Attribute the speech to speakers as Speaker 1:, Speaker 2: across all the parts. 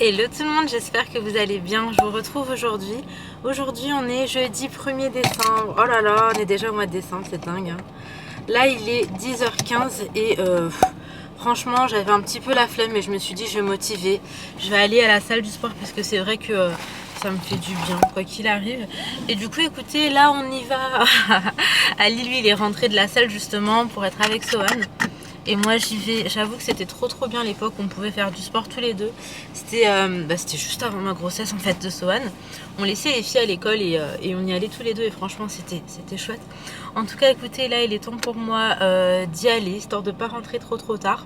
Speaker 1: Hello tout le monde, j'espère que vous allez bien. Je vous retrouve aujourd'hui. Aujourd'hui on est jeudi 1er décembre. Oh là là, on est déjà au mois de décembre, c'est dingue. Hein. Là il est 10h15 et franchement j'avais un petit peu la flemme mais je me suis dit je vais motiver. Je vais aller à la salle du sport parce que c'est vrai que ça me fait du bien quoi qu'il arrive. Et du coup écoutez, là on y va. Ali lui il est rentré de la salle justement pour être avec Sohan. Et moi j'y vais, j'avoue que c'était trop bien l'époque où on pouvait faire du sport tous les deux. C'était juste avant ma grossesse en fait de Sohan. On laissait les filles à l'école et on y allait tous les deux et franchement c'était chouette. En tout cas écoutez, là il est temps pour moi d'y aller, histoire de ne pas rentrer trop tard.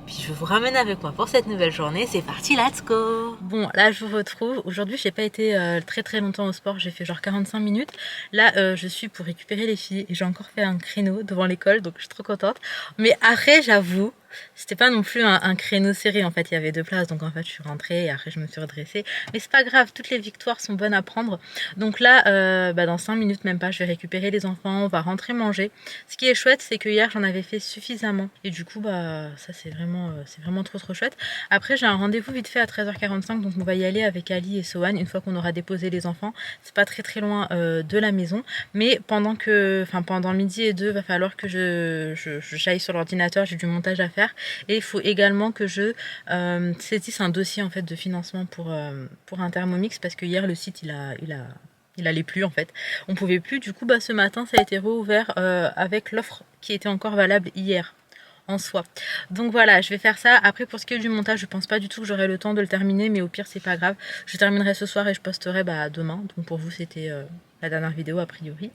Speaker 1: Puis je vous ramène avec moi pour cette nouvelle journée, c'est parti, let's go. Bon là je vous retrouve, aujourd'hui j'ai pas été très longtemps au sport, j'ai fait genre 45 minutes. Là je suis pour récupérer les filles et j'ai encore fait un créneau devant l'école donc je suis trop contente. Mais après j'avoue, c'était pas non plus un créneau serré en fait, il y avait 2 places donc en fait je suis rentrée et après je me suis redressée. Mais c'est pas grave, toutes les victoires sont bonnes à prendre. Donc là dans 5 minutes même pas, je vais récupérer les enfants, on va rentrer manger. Ce qui est chouette c'est que hier j'en avais fait suffisamment et du coup ça c'est vraiment trop chouette. Après j'ai un rendez-vous vite fait à 13h45 donc on va y aller avec Ali et Sohan une fois qu'on aura déposé les enfants. C'est pas très loin de la maison, mais pendant midi et 2 va falloir que j'aille sur l'ordinateur, j'ai du montage à faire et il faut également que je saisisse un dossier en fait de financement pour un Thermomix parce que hier le site il allait plus en fait, on pouvait plus. Du coup ce matin ça a été rouvert avec l'offre qui était encore valable hier en soi. Donc voilà, je vais faire ça. Après pour ce qui est du montage, je pense pas du tout que j'aurai le temps de le terminer, mais au pire c'est pas grave. Je terminerai ce soir et je posterai demain. Donc pour vous c'était la dernière vidéo a priori.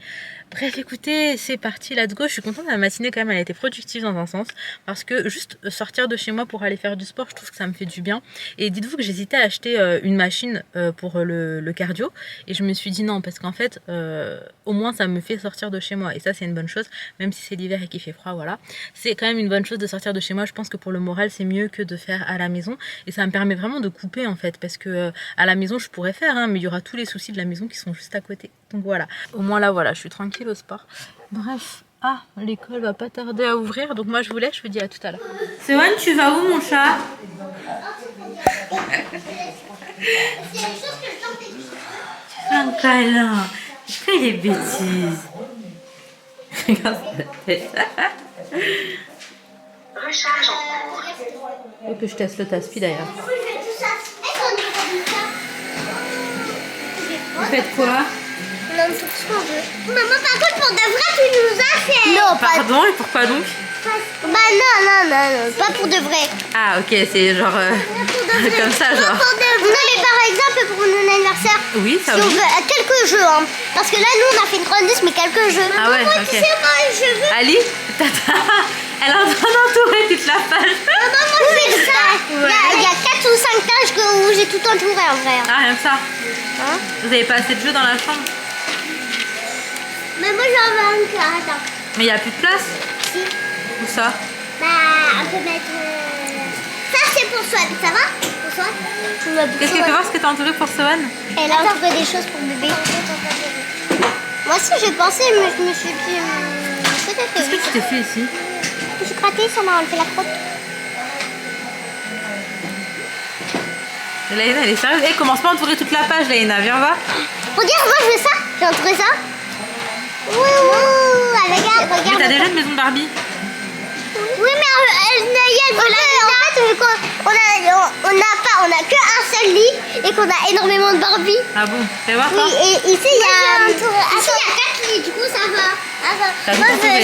Speaker 1: Bref écoutez, c'est parti, let's go. Je suis contente, la matinée quand même elle a été productive dans un sens parce que juste sortir de chez moi pour aller faire du sport, je trouve que ça me fait du bien. Et dites-vous que j'hésitais à acheter une machine pour le cardio et je me suis dit non parce qu'en fait au moins ça me fait sortir de chez moi et ça c'est une bonne chose, même si c'est l'hiver et qu'il fait froid, voilà. C'est quand même une bonne chose de sortir de chez moi. Je pense que pour le moral c'est mieux que de faire à la maison et ça me permet vraiment de couper en fait parce que à la maison je pourrais faire mais il y aura tous les soucis de la maison qui sont juste à côté. Donc voilà, au moins là voilà, je suis tranquille au sport. Bref, l'école va pas tarder à ouvrir, donc moi je vous laisse, je vous dis à tout à l'heure. Sohan, tu vas où mon chat? Tu fais un câlin. Est-ce qu'il est bêtise? Regarde sa tête.
Speaker 2: Recharge en cours.
Speaker 1: Faut que je teste le taspi d'ailleurs. Vous faites quoi?
Speaker 3: On fait tout ce qu'on veut. Maman, par contre, pour de vrai, tu nous as fait. Non,
Speaker 1: Pardon, et pourquoi donc?
Speaker 3: Non, pas pour de vrai.
Speaker 1: Ah, ok, c'est genre comme ça, genre.
Speaker 3: Pour de vrai. Non, mais par exemple, pour mon anniversaire.
Speaker 1: Oui, ça
Speaker 3: si on
Speaker 1: oui.
Speaker 3: veut, quelques jeux, hein. Parce que là, nous, on a fait une grande liste, mais quelques jeux.
Speaker 1: Ah ouais,
Speaker 3: Maman,
Speaker 1: ok.
Speaker 3: tu sais, moi, je veux.
Speaker 1: Ali, elle est en train d'entourer toute la page.
Speaker 3: Maman, moi, je fais ça. Il y a 4 ou 5 tâches où j'ai tout entouré, en vrai.
Speaker 1: Ah, rien que ça.
Speaker 3: Hein?
Speaker 1: Vous avez pas assez de jeux dans la chambre?
Speaker 3: Mais moi, j'en veux un cas, attends.
Speaker 1: Mais il n'y a plus de place?
Speaker 3: Si.
Speaker 1: Où ça?
Speaker 3: On peut mettre. Ça, c'est pour Swan, ça va? Pour Swan?
Speaker 1: Qu'est-ce que tu peux voir ce que tu as entouré pour Sohan?
Speaker 3: Elle a entouré des choses pour bébé. Moi aussi, j'ai pensé, mais je me suis dit. Peut-être
Speaker 1: Qu'est-ce que tu t'es fait ici?
Speaker 3: Je suis grattée, ça m'a enlevé la crotte.
Speaker 1: Laïna, elle est sérieuse. Eh, commence pas à entourer toute la page, Laïna. Viens voir.
Speaker 3: Regarde, moi, je veux ça. J'ai entouré ça. Ouh, regarde.
Speaker 1: Mais t'as déjà une maison Barbie?
Speaker 3: Oui, mais il y a en fait, vu on a que un seul lit et qu'on a énormément de Barbie.
Speaker 1: Ah bon? Fais voir toi.
Speaker 3: Oui, et ici, il y a 4 lits, du coup, ça va.
Speaker 1: T'as tout entouré.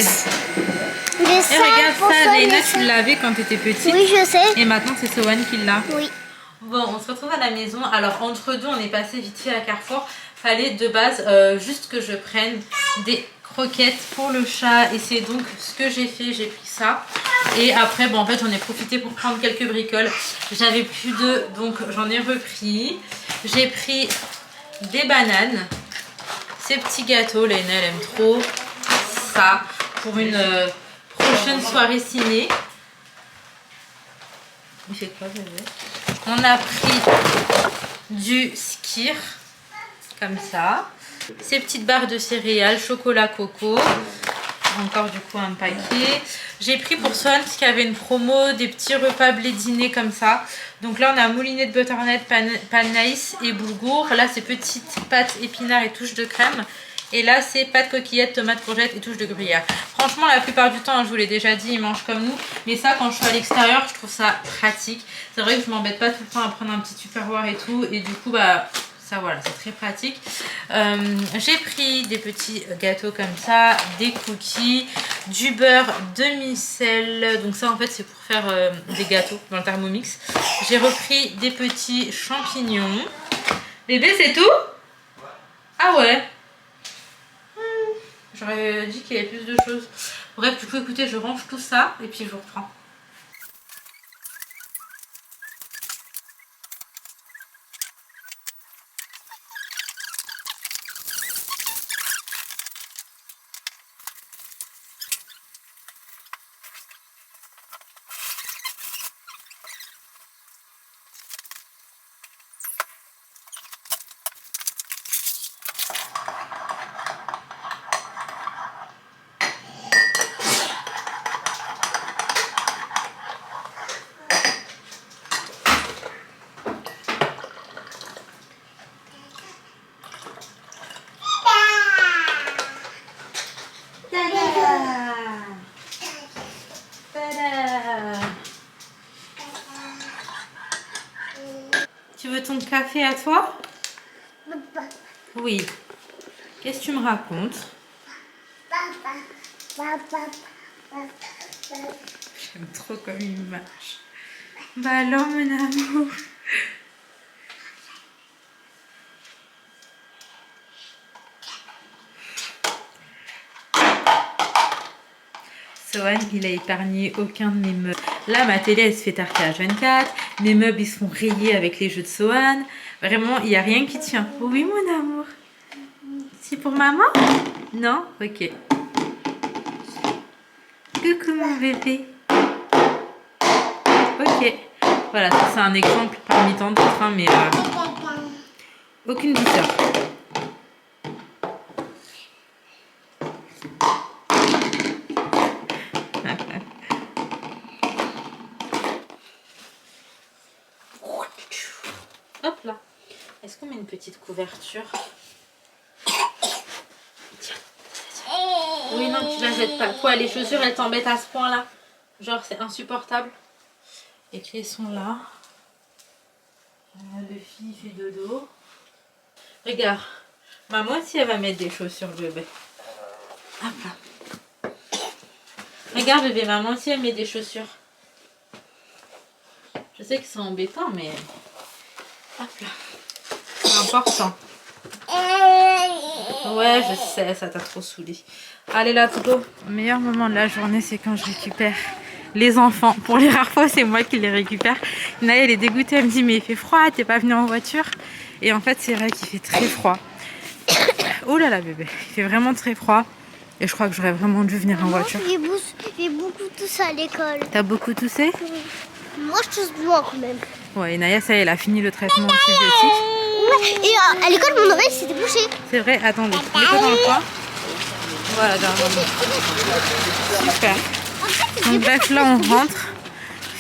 Speaker 1: Et regarde ça, Laïna, tu l'avais quand t'étais petite.
Speaker 3: Oui, je sais.
Speaker 1: Et maintenant, c'est Sohan qui l'a.
Speaker 3: Oui.
Speaker 1: Bon, on se retrouve à la maison. Alors, entre deux, on est passé vite fait à Carrefour. Fallait de base juste que je prenne des croquettes pour le chat. Et c'est donc ce que j'ai fait. J'ai pris ça. Et après, en fait, j'en ai profité pour prendre quelques bricoles. J'avais plus d'œufs, donc j'en ai repris. J'ai pris des bananes. Ces petits gâteaux. Laina, elle aime trop ça pour une prochaine soirée ciné. Il fait quoi, bébé? On a pris du skir, comme ça. Ces petites barres de céréales, chocolat coco. encore du coup un paquet. J'ai pris pour Swan parce qu'il y avait une promo des petits repas blédinés comme ça. Donc là on a moulinet de butternut, panaïs et boulgour. Là c'est petites pâtes épinards et touches de crème. Et là c'est pâtes coquillettes, tomates, courgettes et touches de gruyère. Franchement la plupart du temps, hein, je vous l'ai déjà dit, ils mangent comme nous. Mais ça quand je suis à l'extérieur, je trouve ça pratique. C'est vrai que je m'embête pas tout le temps à prendre un petit tupperware et tout. Et du coup bah... ça voilà, c'est très pratique. J'ai pris des petits gâteaux comme ça, des cookies, du beurre demi-sel. Donc ça en fait c'est pour faire des gâteaux dans le Thermomix. J'ai repris des petits champignons. Bébé, c'est tout? Ah ouais. J'aurais dit qu'il y avait plus de choses. Bref, du coup écoutez, je range tout ça et puis je vous reprends. Tu veux ton café à toi? Oui. Qu'est-ce que tu me racontes? J'aime trop comme il marche. Bah alors mon amour. Sohan, il a épargné aucun de mes meubles. Là, ma télé, elle se fait tarter à 24. Mes meubles, ils sont rayés avec les jeux de Sohan. Vraiment, il n'y a rien qui tient. Oui, mon amour. C'est pour maman? Non? Ok. Coucou, mon bébé. Ok. Voilà, ça, c'est un exemple parmi tant d'autres, hein, mais aucune douceur. Hop là. Est-ce qu'on met une petite couverture? Tiens. Oui, non, tu la jettes pas. Quoi, les chaussures, elles t'embêtent à ce point-là? Genre, c'est insupportable. Les clés sont là. Le fille fait dodo. Regarde. Maman aussi, elle va mettre des chaussures, bébé. Hop là. Regarde, bébé, maman aussi, elle met des chaussures. Je sais que c'est embêtant, mais... Hop là. C'est important. Ouais, je sais, ça t'a trop saoulé. Allez là, Toto. Le meilleur moment de la journée, c'est quand je récupère les enfants. Pour les rares fois, c'est moi qui les récupère. Naël, elle est dégoûtée, elle me dit mais il fait froid, t'es pas venu en voiture? Et en fait, c'est vrai qu'il fait très froid. Oh là là, bébé, il fait vraiment très froid. Et je crois que j'aurais vraiment dû venir en voiture.
Speaker 3: J'ai beaucoup toussé à l'école.
Speaker 1: T'as beaucoup toussé?
Speaker 3: Moi, je tousse loin quand même.
Speaker 1: Ouais, et Naya, ça y est, elle a fini le traitement antibiotique.
Speaker 3: Ouais, et à l'école, mon oreille s'était bouchée.
Speaker 1: C'est vrai, attendez, mets-toi dans le coin. Voilà, super. Donc bref, là on rentre.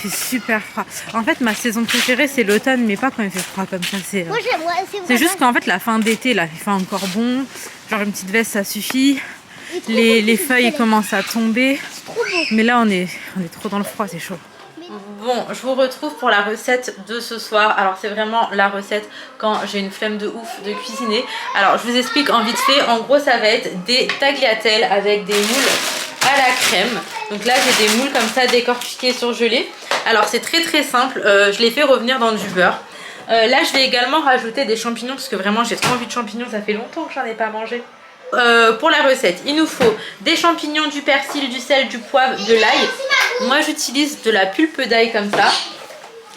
Speaker 1: Il fait super froid. En fait, ma saison préférée, c'est l'automne, mais pas quand il fait froid comme ça. C'est juste qu'en fait, la fin d'été, là, il fait encore bon. Genre une petite veste, ça suffit. Les feuilles commencent à tomber. Mais là, on est trop dans le froid, c'est chaud. Bon, je vous retrouve pour la recette de ce soir. Alors c'est vraiment la recette quand j'ai une flemme de ouf de cuisiner. Alors je vous explique en vite fait. En gros ça va être des tagliatelles avec des moules à la crème. Donc là j'ai des moules comme ça décortiqués surgelés. Alors c'est très simple, je les fais revenir dans du beurre. Là je vais également rajouter des champignons parce que vraiment j'ai trop envie de champignons, ça fait longtemps que j'en ai pas mangé. Pour la recette, il nous faut des champignons, du persil, du sel, du poivre, de l'ail. Moi j'utilise de la pulpe d'ail comme ça.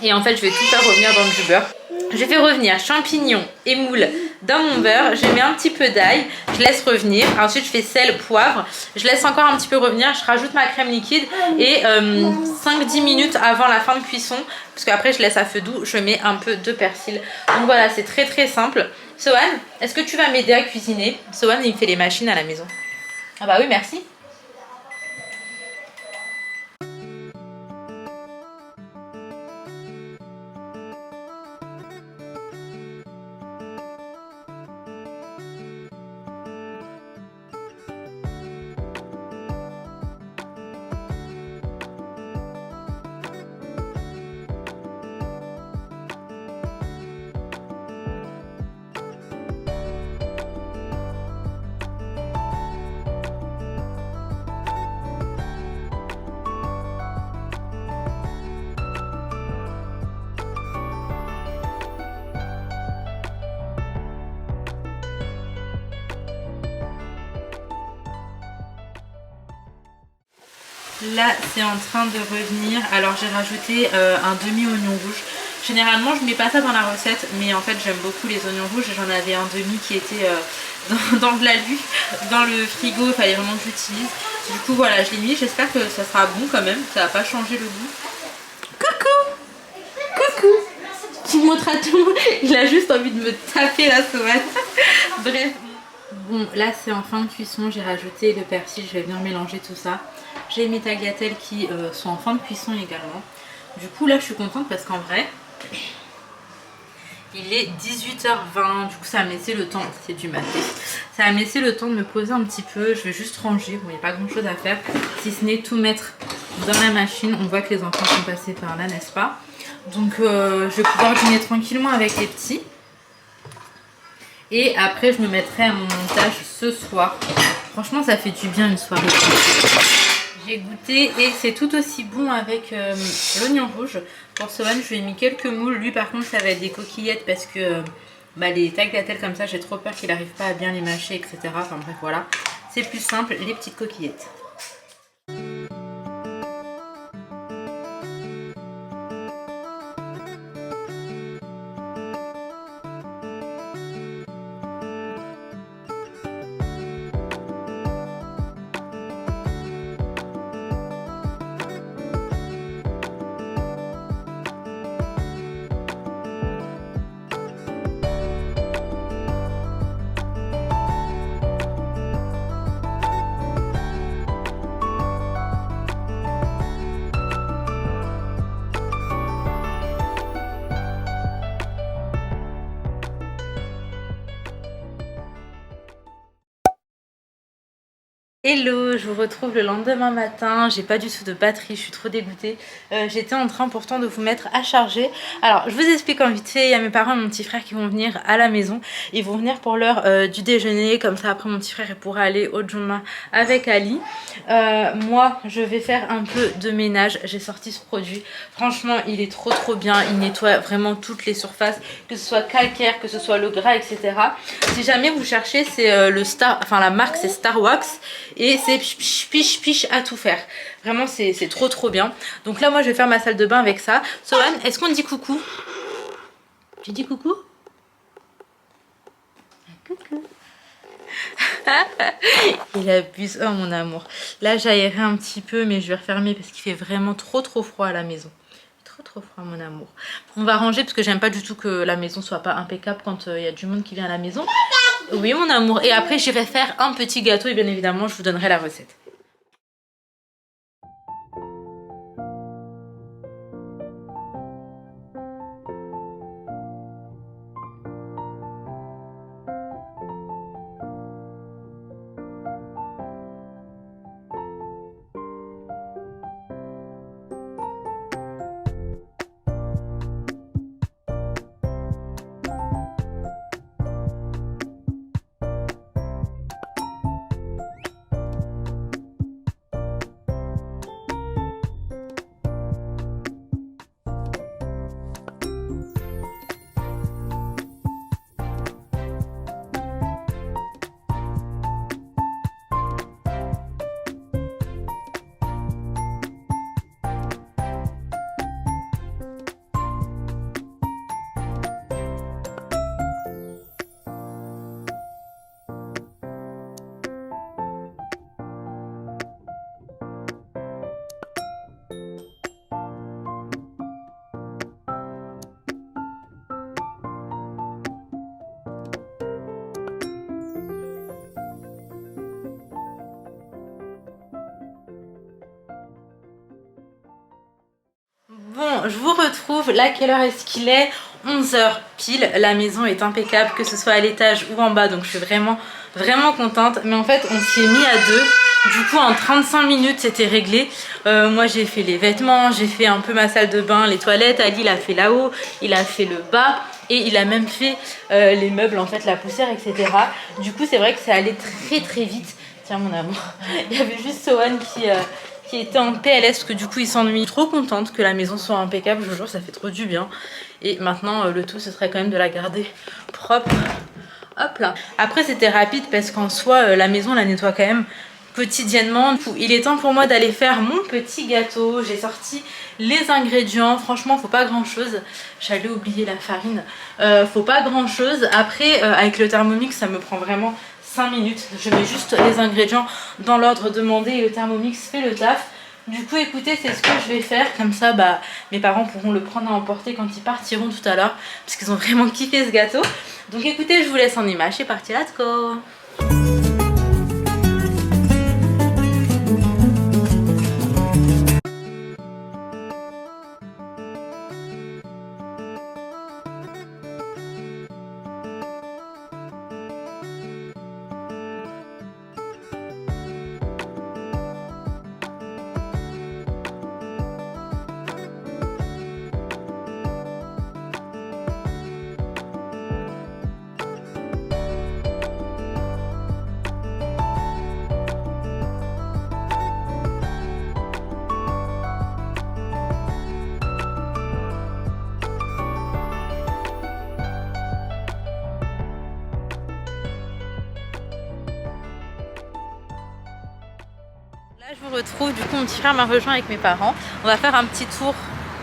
Speaker 1: Et en fait je vais tout faire revenir dans du beurre. Je fais revenir champignons et moules dans mon beurre. Je mets un petit peu d'ail, je laisse revenir. Ensuite je fais sel, poivre. Je laisse encore un petit peu revenir. Je rajoute ma crème liquide. Et 5-10 minutes avant la fin de cuisson, parce qu'après je laisse à feu doux, je mets un peu de persil. Donc voilà, c'est très simple. Sohan, est-ce que tu vas m'aider à cuisiner? Sohan il me fait les machines à la maison. Ah bah oui, merci. Là c'est en train de revenir. Alors j'ai rajouté un demi-oignon rouge. Généralement je mets pas ça dans la recette, mais en fait j'aime beaucoup les oignons rouges. J'en avais un demi qui était dans de l'alu, dans le frigo, il fallait vraiment que j'utilise. Du coup voilà, je l'ai mis, j'espère que ça sera bon quand même, ça va pas changer le goût. Coucou! Coucou! Tu montres à tout le monde, il a juste envie de me taper la sauvette. Bref. Bon, là c'est en fin de cuisson, j'ai rajouté le persil, je vais venir mélanger tout ça. J'ai mes tagliatelles qui sont en fin de cuisson également. Du coup là je suis contente parce qu'en vrai, il est 18h20, du coup ça va me laisser le temps, c'est du matin, ça va me laisser le temps de me poser un petit peu. Je vais juste ranger, bon il n'y a pas grand chose à faire, si ce n'est tout mettre dans la machine. On voit que les enfants sont passés par là, n'est-ce pas? Donc je vais pouvoir dîner tranquillement avec les petits. Et après je me mettrai à mon montage ce soir. Franchement ça fait du bien une soirée. J'ai goûté et c'est tout aussi bon avec l'oignon rouge. Pour Sohan je lui ai mis quelques moules. Lui par contre ça va être des coquillettes parce que les tagliatelles comme ça j'ai trop peur qu'il n'arrive pas à bien les mâcher, etc. Enfin bref voilà. C'est plus simple, les petites coquillettes. Hello, je vous retrouve le lendemain matin, j'ai pas du tout de batterie, je suis trop dégoûtée. J'étais en train pourtant de vous mettre à charger. Alors je vous explique en vite fait, il y a mes parents et mon petit frère qui vont venir à la maison. Ils vont venir pour l'heure du déjeuner, comme ça après mon petit frère pourra aller au Juma avec Ali. Moi je vais faire un peu de ménage, j'ai sorti ce produit. Franchement il est trop bien, il nettoie vraiment toutes les surfaces, que ce soit calcaire, que ce soit le gras, etc. Si jamais vous cherchez, c'est la marque c'est Star Wax. Et c'est piche à tout faire. Vraiment c'est trop bien. Donc là moi je vais faire ma salle de bain avec ça. Sohan, est-ce qu'on dit coucou? Tu dis coucou? Coucou. Il abuse, oh mon amour. Là j'aérerai un petit peu mais je vais refermer parce qu'il fait vraiment trop froid à la maison. Trop froid mon amour. On va ranger parce que j'aime pas du tout que la maison soit pas impeccable quand il y a du monde qui vient à la maison. Oui mon amour. Et après j'irai faire un petit gâteau et bien évidemment je vous donnerai la recette. Bon, je vous retrouve. Là, quelle heure est-ce qu'il est? 11h pile. La maison est impeccable, que ce soit à l'étage ou en bas. Donc, je suis vraiment contente. Mais en fait, on s'y est mis à deux. Du coup, en 35 minutes, c'était réglé. Moi, j'ai fait les vêtements, j'ai fait un peu ma salle de bain, les toilettes. Ali, il a fait là-haut, il a fait le bas. Et il a même fait les meubles, en fait, la poussière, etc. Du coup, c'est vrai que ça allait très vite. Tiens, mon amour. Il y avait juste Sohan qui était en PLS parce que du coup il s'ennuie. Trop contente que la maison soit impeccable, je vous jure ça fait trop du bien. Et maintenant le tout ce serait quand même de la garder propre. Hop là. Après c'était rapide parce qu'en soi la maison on la nettoie quand même quotidiennement. Il est temps pour moi d'aller faire mon petit gâteau. J'ai sorti les ingrédients. Franchement, faut pas grand chose. J'allais oublier la farine. Faut pas grand chose. Après, avec le Thermomix, ça me prend vraiment 5 minutes. Je mets juste les ingrédients dans l'ordre demandé et le Thermomix fait le taf. Du coup, écoutez, c'est ce que je vais faire. Comme ça, bah, mes parents pourront le prendre à emporter quand ils partiront tout à l'heure. Parce qu'ils ont vraiment kiffé ce gâteau. Donc écoutez, je vous laisse en image. C'est parti, let's go! Là je vous retrouve, du coup mon petit frère m'a rejoint avec mes parents. On va faire un petit tour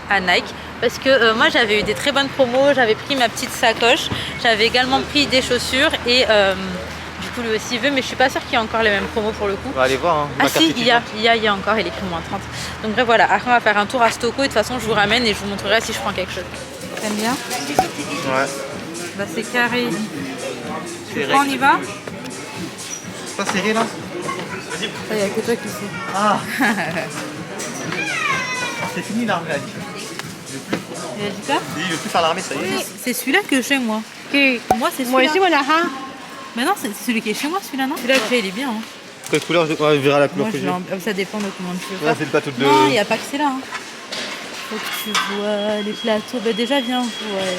Speaker 1: à Nike parce que moi j'avais eu des très bonnes promos, j'avais pris ma petite sacoche, j'avais également pris des chaussures et du coup lui aussi veut, mais je suis pas sûre qu'il y ait encore les mêmes promos pour le coup.
Speaker 4: On va aller voir. Hein.
Speaker 1: Ah si, il y a encore, il est écrit moins 30. Donc bref voilà, après on va faire un tour à Stocco et de toute façon je vous ramène et je vous montrerai si je prends quelque chose. T'aimes bien?
Speaker 4: Ouais.
Speaker 1: Bah c'est carré.
Speaker 4: On
Speaker 1: y va?
Speaker 4: C'est pas serré là?
Speaker 1: Il n'y a que toi qui sais.
Speaker 4: Ah. C'est fini l'armée, elle dit.
Speaker 1: Il a dit quoi?
Speaker 4: Il veut plus faire l'armée, ça y est.
Speaker 1: C'est celui-là que j'ai moi. Moi c'est celui-là. Moi aussi voilà. Mais non, c'est celui qui est chez moi celui-là, non? Celui-là que j'ai, il est bien. Hein.
Speaker 4: Quelle couleur? On verra la couleur
Speaker 1: moi,
Speaker 4: que j'ai.
Speaker 1: Ça dépend de comment tu veux.
Speaker 4: Ouais, c'est le plateau de...
Speaker 1: Non, il n'y a pas que c'est là. Hein. Faut que tu vois les plateaux. Bah déjà viens. Ouais.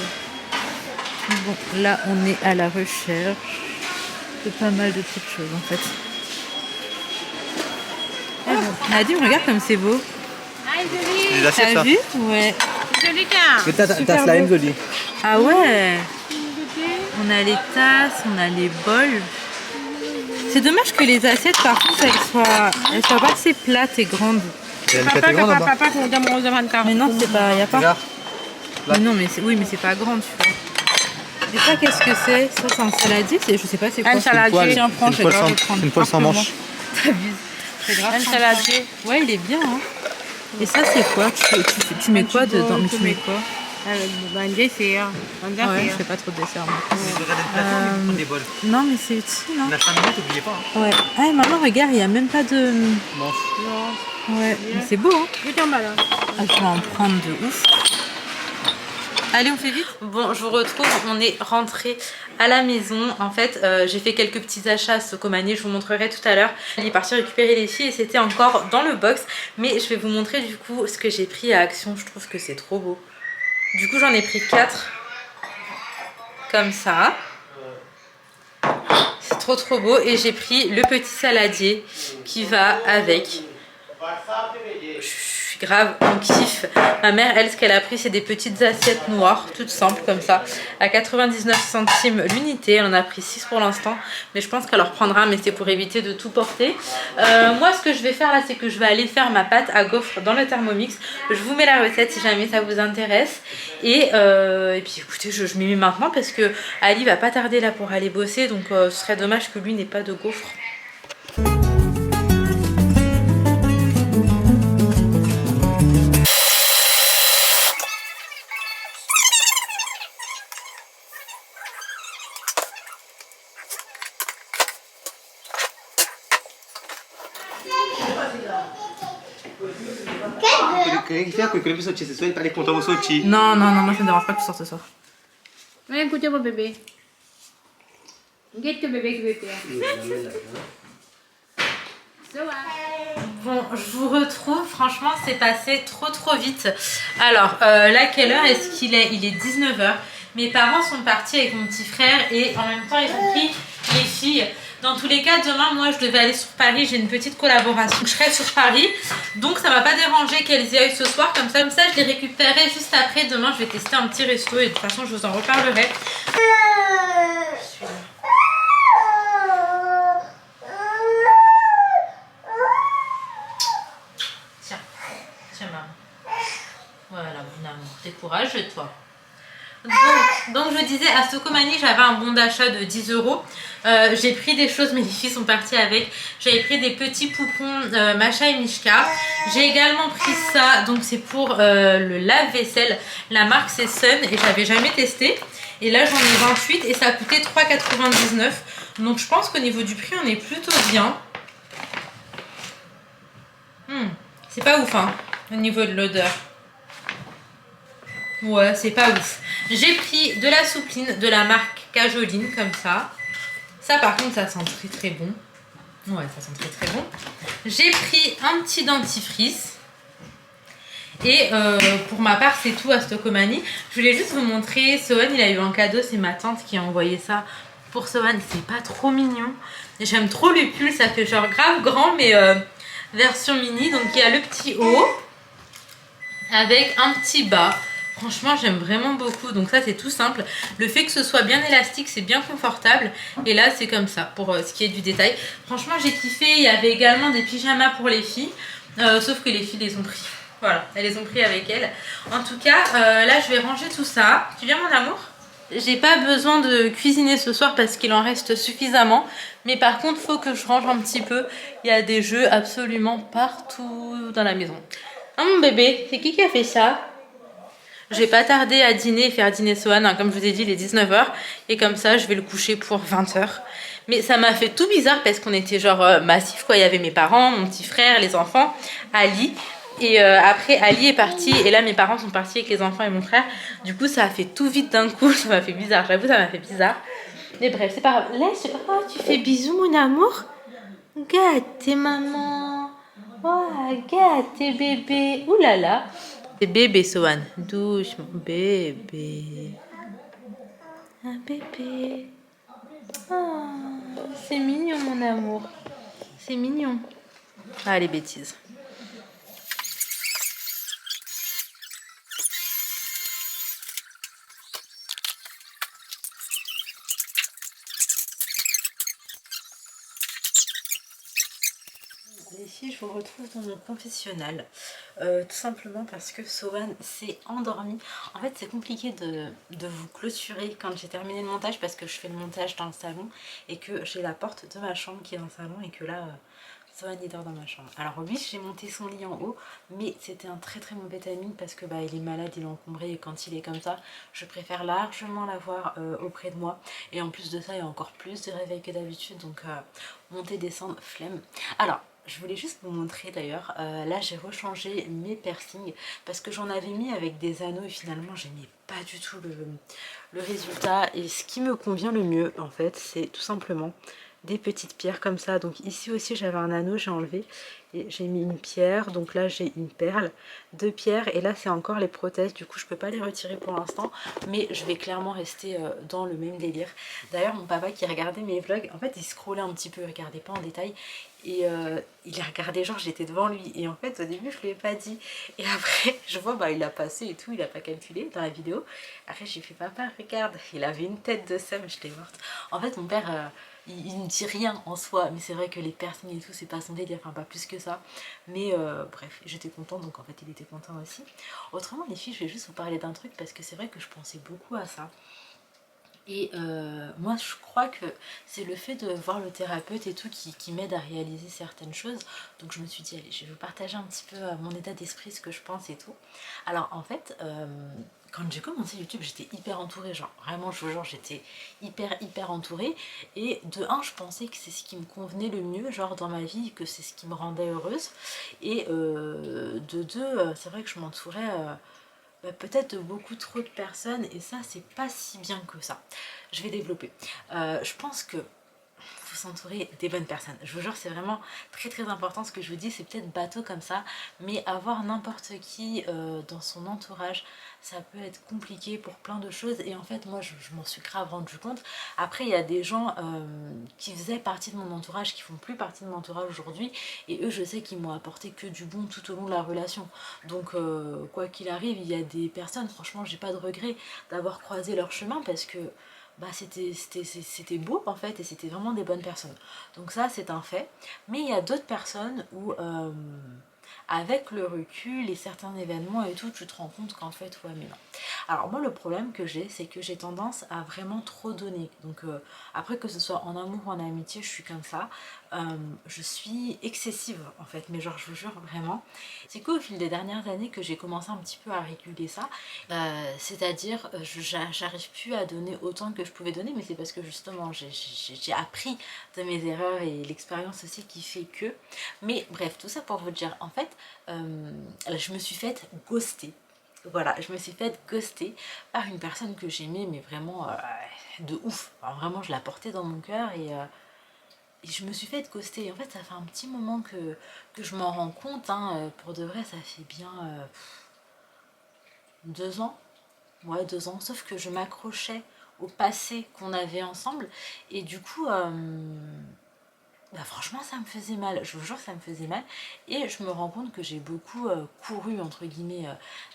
Speaker 1: Bon, là on est à la recherche de pas mal de petites choses en fait. Nadim, regarde comme c'est beau.
Speaker 4: Les assiettes,
Speaker 1: T'as
Speaker 4: ça.
Speaker 1: vu? Ouais.
Speaker 4: Mais t'as la même jolie.
Speaker 1: Ah ouais. On a les tasses, on a les bols. C'est dommage que les assiettes par contre elles soient pas assez plates et grandes.
Speaker 4: Il y a une tête grande là-bas.
Speaker 1: Mais non, c'est pas, y a pas.
Speaker 4: Regarde.
Speaker 1: Mais non, mais oui, mais c'est pas grand, tu vois. Et ça, qu'est-ce que c'est? Ça, c'est un saladier? Je sais pas, c'est quoi?
Speaker 4: Un saladier.
Speaker 1: Tiens, prends, je vais grave le
Speaker 4: C'est
Speaker 1: prendre.
Speaker 4: une poêle sans manche.
Speaker 1: T'abuses. C'est grave. Un saladier. Ouais, il est bien. Hein. Et ça, c'est quoi? Tu mets quoi dedans? Mais tu mets quoi?
Speaker 5: Un dessert.
Speaker 1: Ouais, je fais pas trop de dessert. Moi.
Speaker 4: Des bols.
Speaker 1: Non, mais c'est utile. Hein.
Speaker 4: On a 5 minutes, n'oubliez pas. Hein.
Speaker 1: Ouais. Ah, et maman, regarde, il n'y a même pas de.
Speaker 4: Manche.
Speaker 1: Ouais, mais c'est beau. Hein. Ah, je vais en prendre de ouf. Allez, on fait vite. Bon, je vous retrouve, on est rentré à la maison. En fait, j'ai fait quelques petits achats à Socomanie, je vous montrerai tout à l'heure. Il est parti récupérer les filles et c'était encore dans le box. Mais je vais vous montrer du coup ce que j'ai pris à Action. Je trouve que c'est trop beau. Du coup, j'en ai pris 4. Comme ça. C'est trop beau. Et j'ai pris le petit saladier qui va avec. Je suis grave en kiff. Ma mère, elle, ce qu'elle a pris, c'est des petites assiettes noires, toutes simples comme ça, à 99 centimes l'unité. Elle en a pris 6 pour l'instant, mais je pense qu'elle en reprendra, mais c'est pour éviter de tout porter. Moi, ce que je vais faire là, c'est que je vais aller faire ma pâte à gaufres dans le Thermomix. Je vous mets la recette si jamais ça vous intéresse. Et puis écoutez, je m'y mets maintenant parce que Ali va pas tarder là pour aller bosser, donc ce serait dommage que lui n'ait pas de gaufres.
Speaker 4: Quello che succede? Se tu contavo Sochi.
Speaker 1: Non, moi ça me dérange pas que tu sortes ce soir.
Speaker 5: Mais écoutez mon bébé. Guette bébé qui veut faire.
Speaker 1: Bon, je vous retrouve. Franchement, c'est passé trop vite. Alors, là, quelle heure est-ce qu'il est? Il est 19 h. Mes parents sont partis avec mon petit frère et en même temps, ils ont pris les filles. Dans tous les cas, demain, moi, je devais aller sur Paris. J'ai une petite collaboration. Je serai sur Paris. Donc, ça ne m'a pas dérangé qu'elles y aillent ce soir. Comme ça, je les récupérerai juste après. Demain, je vais tester un petit resto. Et de toute façon, je vous en reparlerai. maman. Voilà, mon amour, t'es courageux, toi. Donc je disais, à Stokomani, j'avais un bon d'achat de 10 €. J'ai pris des choses, mais les filles sont parties avec. J'avais pris des petits poupons Masha et Mishka. J'ai également pris ça, donc c'est pour le lave-vaisselle. La marque c'est Sun et j'avais jamais testé. Et là j'en ai 28 et ça a coûté 3,99 €. Donc je pense qu'au niveau du prix on est plutôt bien. C'est pas ouf hein, au niveau de l'odeur. Ouais, c'est pas ouf. J'ai pris de la soupline de la marque Cajoline, comme ça. Ça, par contre, ça sent très très bon. Ouais, ça sent très très bon. J'ai pris un petit dentifrice. Et pour ma part, c'est tout à Stokomani. Je voulais juste vous montrer. Sohan, il a eu un cadeau. C'est ma tante qui a envoyé ça pour Sohan. C'est pas trop mignon. J'aime trop le pull. Ça fait genre grave grand, mais version mini. Donc, il y a le petit haut avec un petit bas. Franchement, j'aime vraiment beaucoup. Donc ça, c'est tout simple. Le fait que ce soit bien élastique, c'est bien confortable. Et là, c'est comme ça pour ce qui est du détail. Franchement, j'ai kiffé. Il y avait également des pyjamas pour les filles. Sauf que les filles les ont pris. Voilà, elles les ont pris avec elles. En tout cas, là, je vais ranger tout ça. Tu viens, mon amour? J'ai pas besoin de cuisiner ce soir parce qu'il en reste suffisamment. Mais par contre, il faut que je range un petit peu. Il y a des jeux absolument partout dans la maison. Hein, mon bébé? C'est qui a fait ça? Je vais pas tarder à dîner et faire dîner Sohan, hein, comme je vous ai dit, il est 19 h. Et comme ça, je vais le coucher pour 20 h. Mais ça m'a fait tout bizarre parce qu'on était genre massif, quoi. Il y avait mes parents, mon petit frère, les enfants, Ali. Et après, Ali est parti. Et là, mes parents sont partis avec les enfants et mon frère. Du coup, ça a fait tout vite d'un coup. Ça m'a fait bizarre. J'avoue, ça m'a fait bizarre. Mais bref, c'est pas grave. Laisse. Oh, tu fais bisous, mon amour. Regarde tes mamans. Oh, regarde tes bébés. Ouh là là. C'est bébé, Sohan. Doucement, bébé. Un bébé. Oh, c'est mignon, mon amour. C'est mignon. Ah, les bêtises. Les filles, je vous retrouve dans mon confessionnal. Tout simplement parce que Sohan s'est endormi. En fait, c'est compliqué de vous clôturer quand j'ai terminé le montage parce que je fais le montage dans le salon et que j'ai la porte de ma chambre qui est dans le salon et que là, Sohan il dort dans ma chambre. Alors oui, j'ai monté son lit en haut, mais c'était un très très mauvais timing parce que il est malade, il est encombré et quand il est comme ça, je préfère largement l'avoir auprès de moi. Et en plus de ça, il y a encore plus de réveil que d'habitude, donc monter, descendre, flemme. Alors, je voulais juste vous montrer d'ailleurs, là j'ai rechangé mes piercings parce que j'en avais mis avec des anneaux et finalement j'aimais pas du tout le résultat. Et ce qui me convient le mieux en fait, c'est tout simplement des petites pierres comme ça. Donc ici aussi j'avais un anneau, j'ai enlevé et j'ai mis une pierre. Donc là j'ai une perle, 2 pierres et là c'est encore les prothèses. Du coup je peux pas les retirer pour l'instant, mais je vais clairement rester dans le même délire. D'ailleurs mon papa qui regardait mes vlogs, en fait il scrollait un petit peu, il regardait pas en détail. Et il a regardé genre j'étais devant lui et en fait au début je lui ai pas dit et après je vois il a passé et tout, il a pas calculé dans la vidéo. Après j'ai fait papa regarde, il avait une tête de seum, j'étais morte. En fait mon père il ne dit rien en soi, mais c'est vrai que les piercings et tout c'est pas son délire, enfin pas plus que ça. Mais bref, j'étais contente donc en fait il était content aussi. Autrement les filles, je vais juste vous parler d'un truc parce que c'est vrai que je pensais beaucoup à ça. Et moi je crois que c'est le fait de voir le thérapeute et tout qui m'aide à réaliser certaines choses. Donc je me suis dit allez, je vais vous partager un petit peu mon état d'esprit, ce que je pense et tout. Alors en fait quand j'ai commencé YouTube j'étais hyper entourée, genre vraiment je vous jure j'étais hyper entourée. Et de un je pensais que c'est ce qui me convenait le mieux genre dans ma vie, que c'est ce qui me rendait heureuse. Et de deux c'est vrai que je m'entourais peut-être de beaucoup trop de personnes et ça c'est pas si bien que ça. Je vais développer. Je pense que faut s'entourer des bonnes personnes. Je vous jure c'est vraiment très important ce que je vous dis, c'est peut-être bateau comme ça, mais avoir n'importe qui dans son entourage, ça peut être compliqué pour plein de choses et en fait moi je m'en suis grave rendu compte. Après il y a des gens qui faisaient partie de mon entourage, qui font plus partie de mon entourage aujourd'hui et eux je sais qu'ils m'ont apporté que du bon tout au long de la relation. Donc quoi qu'il arrive, il y a des personnes, franchement j'ai pas de regret d'avoir croisé leur chemin parce que c'était beau en fait et c'était vraiment des bonnes personnes. Donc ça c'est un fait. Mais il y a d'autres personnes où avec le recul et certains événements et tout, tu te rends compte qu'en fait ouais mais non. Alors moi le problème que j'ai, c'est que j'ai tendance à vraiment trop donner. Donc après, que ce soit en amour ou en amitié, je suis comme ça. Je suis excessive en fait, mais genre je vous jure vraiment. C'est qu'au fil des dernières années que j'ai commencé un petit peu à réguler ça. C'est-à-dire j'arrive plus à donner autant que je pouvais donner, mais c'est parce que justement j'ai appris de mes erreurs et l'expérience aussi qui fait que. Mais bref, tout ça pour vous dire, en fait, je me suis faite ghoster. Voilà, je me suis faite ghoster par une personne que j'aimais, mais vraiment de ouf. Alors, vraiment, je la portais dans mon cœur et je me suis faite ghoster. Et en fait, ça fait un petit moment que je m'en rends compte. Hein, pour de vrai, ça fait bien 2 ans. Ouais, 2 ans. Sauf que je m'accrochais au passé qu'on avait ensemble. Et du coup, bah franchement ça me faisait mal, je vous jure ça me faisait mal, et je me rends compte que j'ai beaucoup couru entre guillemets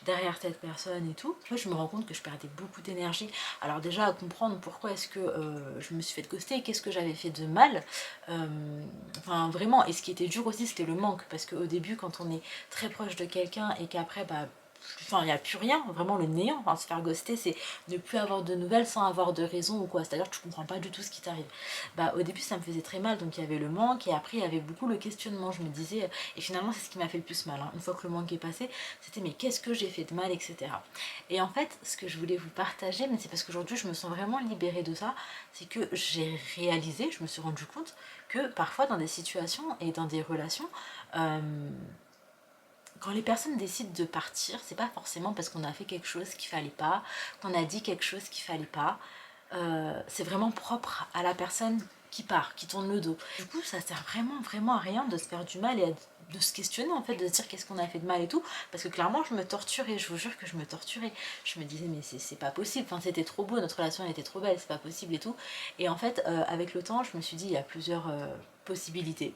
Speaker 1: derrière cette personne et tout. En fait, je me rends compte que je perdais beaucoup d'énergie. Alors déjà à comprendre pourquoi est-ce que je me suis fait ghoster, qu'est-ce que j'avais fait de mal, enfin vraiment, et ce qui était dur aussi c'était le manque, parce qu'au début quand on est très proche de quelqu'un et qu'après bah enfin il n'y a plus rien, vraiment le néant, enfin se faire ghoster c'est ne plus avoir de nouvelles sans avoir de raison ou quoi, c'est à dire que tu comprends pas du tout ce qui t'arrive. Bah au début ça me faisait très mal, donc il y avait le manque et après il y avait beaucoup le questionnement, je me disais, et finalement c'est ce qui m'a fait le plus mal, hein. Une fois que le manque est passé, c'était mais qu'est-ce que j'ai fait de mal, etc. Et en fait ce que je voulais vous partager, mais c'est parce qu'aujourd'hui je me sens vraiment libérée de ça, c'est que j'ai réalisé, je me suis rendu compte que parfois dans des situations et dans des relations, quand les personnes décident de partir, c'est pas forcément parce qu'on a fait quelque chose qu'il fallait pas, qu'on a dit quelque chose qu'il fallait pas. C'est vraiment propre à la personne qui part, qui tourne le dos. Du coup, ça sert vraiment à rien de se faire du mal et de se questionner en fait, de se dire qu'est-ce qu'on a fait de mal et tout, parce que clairement je me torturais, je vous jure que je me torturais. Je me disais mais c'est pas possible, enfin c'était trop beau, notre relation elle était trop belle, c'est pas possible et tout. Et en fait avec le temps je me suis dit il y a plusieurs possibilités.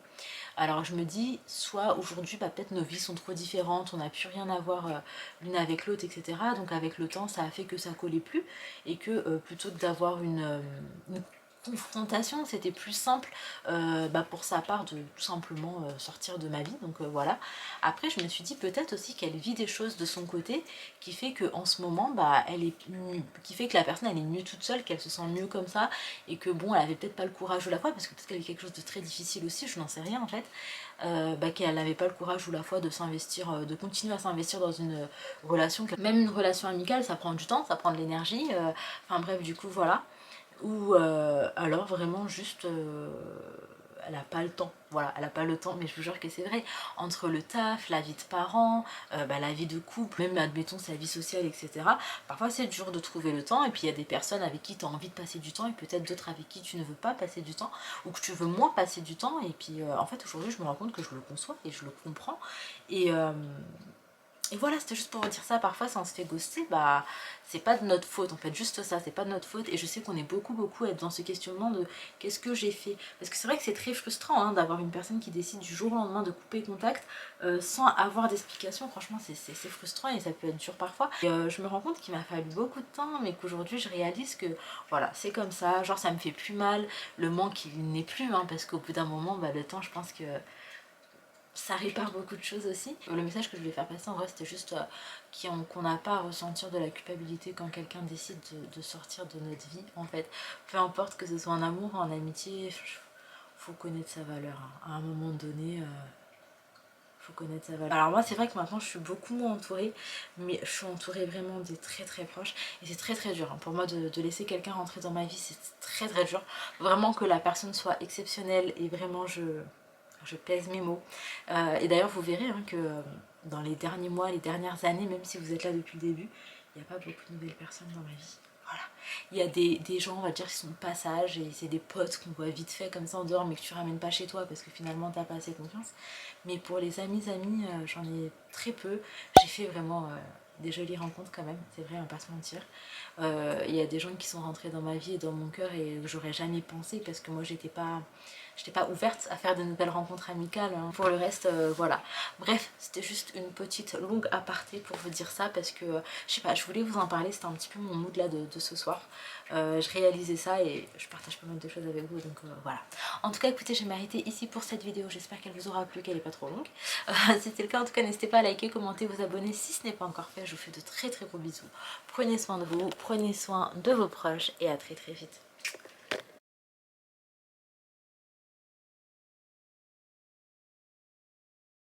Speaker 1: Alors je me dis, soit aujourd'hui bah, peut-être nos vies sont trop différentes, on n'a plus rien à voir l'une avec l'autre, etc. Donc avec le temps ça a fait que ça collait plus et que plutôt que d'avoir une confrontation, c'était plus simple bah, pour sa part de tout simplement sortir de ma vie. Donc voilà. Après je me suis dit peut-être aussi qu'elle vit des choses de son côté qui fait que en ce moment bah, elle est qui fait que la personne elle est mieux toute seule, qu'elle se sent mieux comme ça et que bon elle avait peut-être pas le courage ou la foi, parce que peut-être qu'elle a quelque chose de très difficile aussi, je n'en sais rien en fait, bah, qu'elle n'avait pas le courage ou la foi de s'investir, de continuer à s'investir dans une relation, même une relation amicale ça prend du temps, ça prend de l'énergie, enfin bref du coup voilà. Ou alors vraiment juste elle n'a pas le temps, voilà, elle n'a pas le temps, mais je vous jure que c'est vrai, entre le taf, la vie de parents, bah, la vie de couple, même admettons sa vie sociale, etc. Parfois c'est dur de trouver le temps, et puis il y a des personnes avec qui tu as envie de passer du temps, et peut-être d'autres avec qui tu ne veux pas passer du temps, ou que tu veux moins passer du temps, et puis en fait aujourd'hui je me rends compte que je le conçois, et je le comprends, et voilà, c'était juste pour vous dire ça, parfois si on se fait ghoster, bah c'est pas de notre faute en fait, juste ça, c'est pas de notre faute. Et je sais qu'on est beaucoup à être dans ce questionnement de qu'est-ce que j'ai fait. Parce que c'est vrai que c'est très frustrant hein, d'avoir une personne qui décide du jour au lendemain de couper contact sans avoir d'explication. Franchement c'est frustrant et ça peut être dur parfois. Et je me rends compte qu'il m'a fallu beaucoup de temps, mais qu'aujourd'hui je réalise que voilà, c'est comme ça, genre ça me fait plus mal, le manque il n'est plus, hein, parce qu'au bout d'un moment, bah, le temps je pense que ça répare beaucoup de choses aussi. Le message que je voulais faire passer en vrai c'était juste qu'on n'a pas à ressentir de la culpabilité quand quelqu'un décide de sortir de notre vie en fait. Peu importe que ce soit en amour, en amitié, faut connaître sa valeur. Hein. À un moment donné, faut connaître sa valeur. Alors moi c'est vrai que maintenant je suis beaucoup moins entourée, mais je suis entourée vraiment des très proches et c'est très dur. Hein. Pour moi de laisser quelqu'un rentrer dans ma vie c'est très dur. Vraiment que la personne soit exceptionnelle et vraiment je pèse mes mots. Et d'ailleurs vous verrez hein, que dans les derniers mois, les dernières années, même si vous êtes là depuis le début, il n'y a pas beaucoup de nouvelles personnes dans ma vie. Voilà. Il y a des gens, on va dire, qui sont de passage et c'est des potes qu'on voit vite fait comme ça en dehors mais que tu ramènes pas chez toi parce que finalement t'as pas assez confiance. Mais pour les amis, j'en ai très peu. J'ai fait vraiment des jolies rencontres quand même, c'est vrai, on va pas se mentir. Il y a des gens qui sont rentrés dans ma vie et dans mon cœur et que j'aurais jamais pensé parce que moi j'étais pas j'étais pas ouverte à faire de nouvelles rencontres amicales, hein. Pour le reste voilà, bref, c'était juste une petite longue aparté pour vous dire ça parce que je sais pas, je voulais vous en parler, c'était un petit peu mon mood là de ce soir. Je réalisais ça et je partage pas mal de choses avec vous, donc voilà. En tout cas écoutez, je vais m'arrêter ici pour cette vidéo, j'espère qu'elle vous aura plu, qu'elle est pas trop longue. Si c'est le cas, en tout cas n'hésitez pas à liker, commenter, vous abonner si ce n'est pas encore fait. Je vous fais de très gros bisous, prenez soin de vous, prenez soin de vos proches et à très vite.